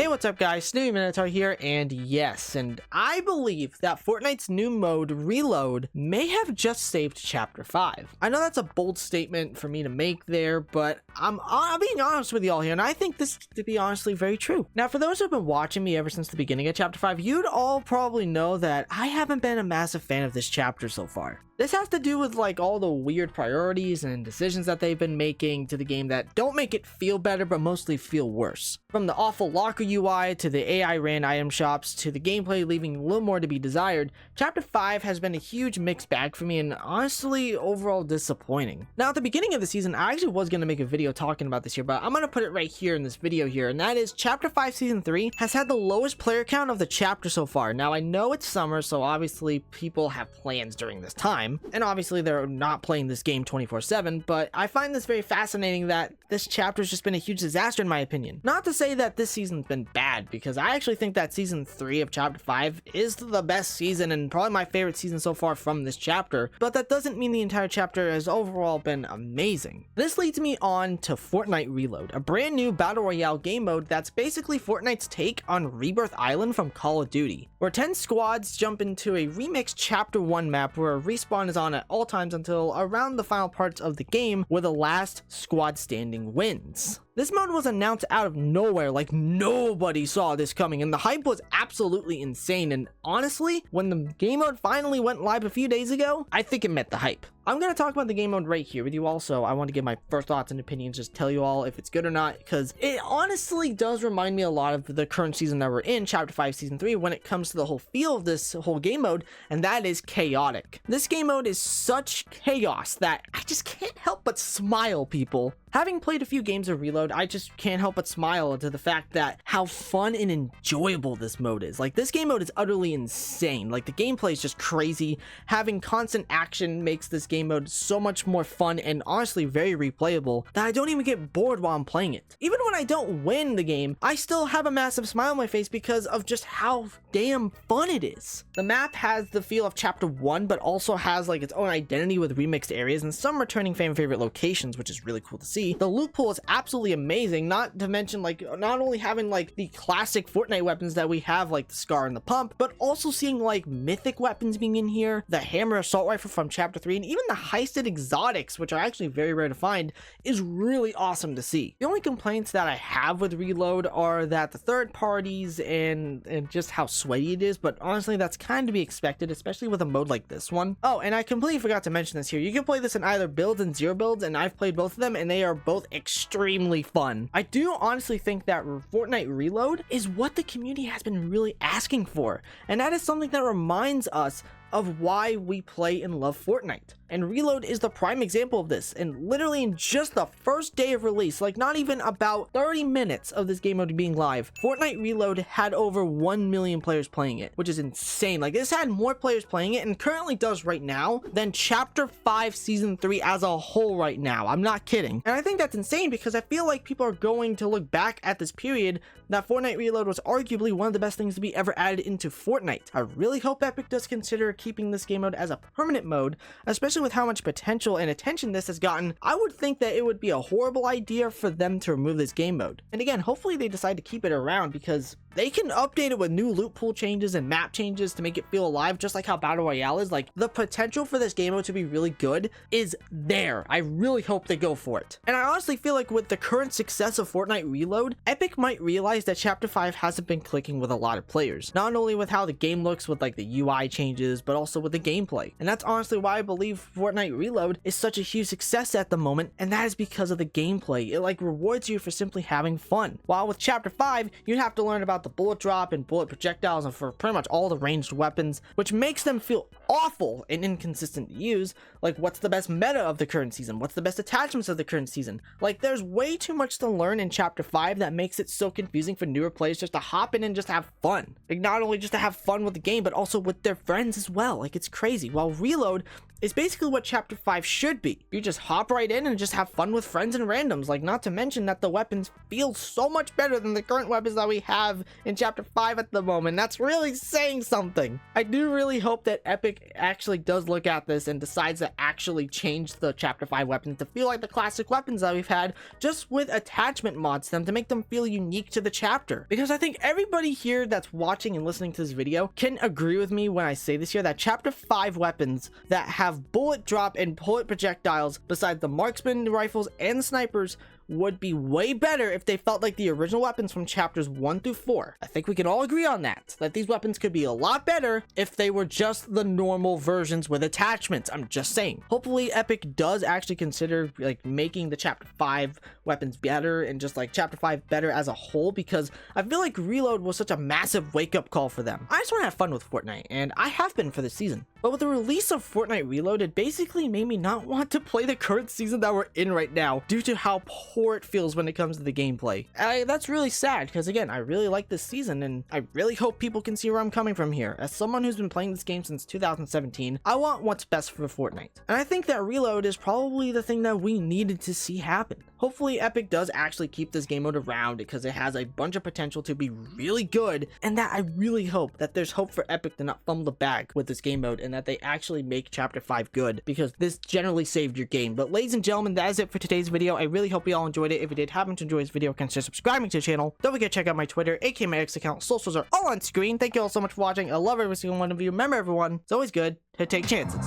Hey, what's up guys, Snowy Minotaur here, and yes, I believe that Fortnite's new mode, Reload, may have just saved Chapter 5. I know that's a bold statement for me to make there, but I'm being honest with y'all here, and I think this to be honestly very true. Now, for those who have been watching me ever since the beginning of Chapter 5, you'd all probably know that I haven't been a massive fan of this chapter so far. This has to do with like all the weird priorities and decisions that they've been making to the game that don't make it feel better but mostly feel worse. From the awful locker UI to the AI ran item shops to the gameplay leaving a little more to be desired, Chapter 5 has been a huge mixed bag for me and honestly overall disappointing. Now at the beginning of the season I actually was going to make a video talking about this here, but I'm going to put it right here in this video here, and that is Chapter 5 Season 3 has had the lowest player count of the chapter so far. Now I know it's summer, so obviously people have plans during this time. And obviously they're not playing this game 24/7, but I find this very fascinating that this chapter's just been a huge disaster in my opinion. Not to say that this season's been bad, because I actually think that Season 3 of Chapter 5 is the best season and probably my favorite season so far from this chapter, but that doesn't mean the entire chapter has overall been amazing. This leads me on to Fortnite Reload, a brand new Battle Royale game mode that's basically Fortnite's take on Rebirth Island from Call of Duty, where 10 squads jump into a remixed Chapter 1 map where a respawn is on at all times until around the final parts of the game, where the last squad standing wins. This mode was announced out of nowhere, like nobody saw this coming, and the hype was absolutely insane. And honestly, when the game mode finally went live a few days ago, I think it met the hype. I'm going to talk about the game mode right here with you also. I want to give my first thoughts and opinions, just tell you all if it's good or not, because it honestly does remind me a lot of the current season that we're in, Chapter 5 Season 3, when it comes to the whole feel of this whole game mode, and that is chaotic. This game mode is such chaos that I just can't help but smile, people. Having played a few games of Reload, I just can't help but smile to the fact that how fun and enjoyable this mode is. Like, this game mode is utterly insane. Like, the gameplay is just crazy. Having constant action makes this game mode so much more fun and honestly very replayable that I don't even get bored while I'm playing it. Even when I don't win the game, I still have a massive smile on my face because of just how damn fun it is. The map has the feel of Chapter 1, but also has like its own identity with remixed areas and some returning fan favorite locations, which is really cool to see. The loot pool is absolutely amazing, not to mention like not only having like the classic Fortnite weapons that we have, like the Scar and the Pump, but also seeing like mythic weapons being in here, the hammer assault rifle from Chapter 3, and even the heisted exotics, which are actually very rare to find, is really awesome to see. The only complaints that I have with Reload are that the third parties and just how sweaty it is, but honestly that's kind of to be expected, especially with a mode like this one. Oh, and I completely forgot to mention this here. You can play this in either builds and zero builds, and I've played both of them and they are both extremely fun. I do honestly think that Fortnite Reload is what the community has been really asking for, and that is something that reminds us of why we play and love Fortnite. And Reload is the prime example of this, and literally in just the first day of release, like not even about 30 minutes of this game mode being live, Fortnite Reload had over 1 million players playing it, which is insane. Like, this had more players playing it, and currently does right now, than Chapter 5 Season 3 as a whole right now. I'm not kidding. And I think that's insane because I feel like people are going to look back at this period that Fortnite Reload was arguably one of the best things to be ever added into Fortnite. I really hope Epic does consider keeping this game mode as a permanent mode, especially with how much potential and attention this has gotten. I would think that it would be a horrible idea for them to remove this game mode. And again, hopefully they decide to keep it around because they can update it with new loot pool changes and map changes to make it feel alive, just like how Battle Royale is. Like, the potential for this game mode to be really good is there. I really hope they go for it. And I honestly feel like with the current success of Fortnite Reload, Epic might realize that Chapter 5 hasn't been clicking with a lot of players. Not only with how the game looks with like the UI changes, but also with the gameplay. And that's honestly why I believe Fortnite Reload is such a huge success at the moment, and that is because of the gameplay. It like rewards you for simply having fun. While with Chapter 5, you'd have to learn about the bullet drop and bullet projectiles and for pretty much all the ranged weapons, which makes them feel awful and inconsistent to use. Like, what's the best meta of the current season? What's the best attachments of the current season? Like, there's way too much to learn in Chapter 5 that makes it so confusing for newer players just to hop in and just have fun. Like, not only just to have fun with the game, but also with their friends as well. Like, it's crazy. While Reload is basically what Chapter 5 should be. You just hop right in and just have fun with friends and randoms. Like, not to mention that the weapons feel so much better than the current weapons that we have in Chapter 5 at the moment. That's really saying something. I do really hope that Epic actually does look at this and decides to actually change the Chapter 5 weapons to feel like the classic weapons that we've had, just with attachment mods to them to make them feel unique to the chapter. Because I think everybody here that's watching and listening to this video can agree with me when I say this here, that Chapter 5 weapons that have bullet drop and bullet projectiles besides the marksman rifles and the snipers would be way better if they felt like the original weapons from chapters 1 through 4. I think we can all agree on that these weapons could be a lot better if they were just the normal versions with attachments. I'm just saying. Hopefully Epic does actually consider like making the chapter 5 weapons better and just like chapter 5 better as a whole, because I feel like Reload was such a massive wake-up call for them. I just want to have fun with Fortnite, and I have been for this season. But with the release of Fortnite Reload, it basically made me not want to play the current season that we're in right now due to how poor it feels when it comes to the gameplay. That's really sad, because again, I really like this season and I really hope people can see where I'm coming from here. As someone who's been playing this game since 2017, I want what's best for Fortnite. And I think that Reload is probably the thing that we needed to see happen. Hopefully Epic does actually keep this game mode around because it has a bunch of potential to be really good, and that I really hope that there's hope for Epic to not fumble the bag with this game mode and that they actually make chapter 5 good, because this generally saved your game. But ladies and gentlemen, that is it for today's video. I really hope you all enjoyed it. If you did happen to enjoy this video, consider subscribing to the channel. Don't forget to check out my Twitter, aka my X account. Socials are all on screen. Thank you all so much for watching. I love every single one of you. Remember everyone, it's always good to take chances.